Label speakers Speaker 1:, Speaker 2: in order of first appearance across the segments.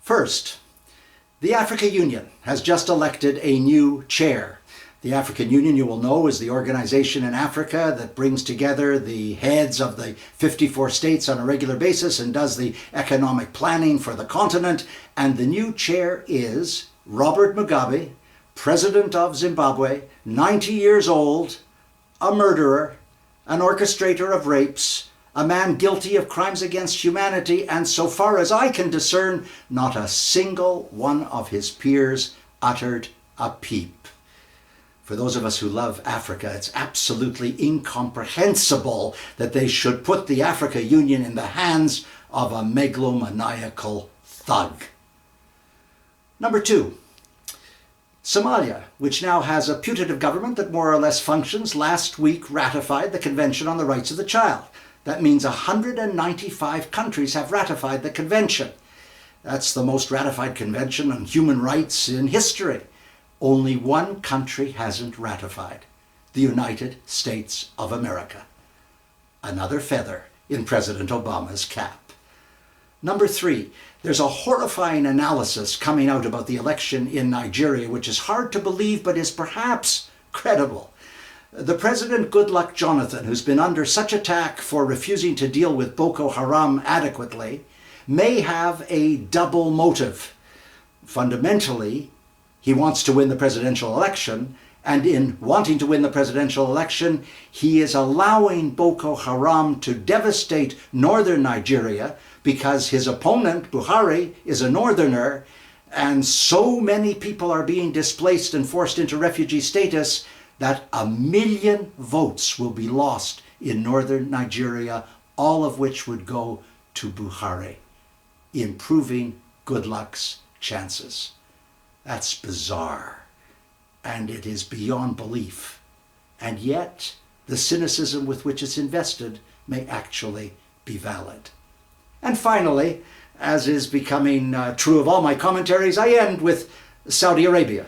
Speaker 1: First, the Africa Union has just elected a new chair. The African Union, you will know, is the organization in Africa that brings together the heads of the 54 states on a regular basis and does the economic planning for the continent. And the new chair is Robert Mugabe, President of Zimbabwe, 90 years old, a murderer, an orchestrator of rapes, a man guilty of crimes against humanity, and so far as I can discern, not a single one of his peers uttered a peep. For those of us who love Africa, it's absolutely incomprehensible that they should put the Africa Union in the hands of a megalomaniacal thug. Number two, Somalia, which now has a putative government that more or less functions, last week ratified the Convention on the Rights of the Child. That means 195 countries have ratified the convention. That's the most ratified convention on human rights in history. Only one country hasn't ratified: the United States of America. Another feather in President Obama's cap. Number three, there's a horrifying analysis coming out about the election in Nigeria, which is hard to believe but is perhaps credible. The President Goodluck Jonathan, who's been under such attack for refusing to deal with Boko Haram adequately, may have a double motive. Fundamentally, he wants to win the presidential election, and in wanting to win the presidential election, he is allowing Boko Haram to devastate northern Nigeria because his opponent, Buhari, is a northerner, and so many people are being displaced and forced into refugee status that 1 million votes will be lost in northern Nigeria, all of which would go to Buhari, improving Goodluck's chances. That's bizarre, and it is beyond belief. And yet, the cynicism with which it's invested may actually be valid. And finally, as is becoming true of all my commentaries, I end with Saudi Arabia.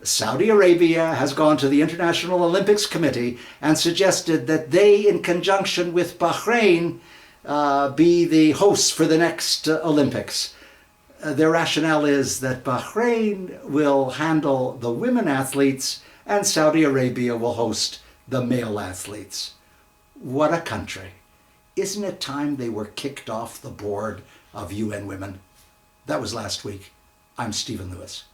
Speaker 1: Saudi Arabia has gone to the International Olympics Committee and suggested that they, in conjunction with Bahrain, be the hosts for the next Olympics. Their rationale is that Bahrain will handle the women athletes and Saudi Arabia will host the male athletes. What a country. Isn't it time they were kicked off the board of UN Women? That was last week. I'm Stephen Lewis.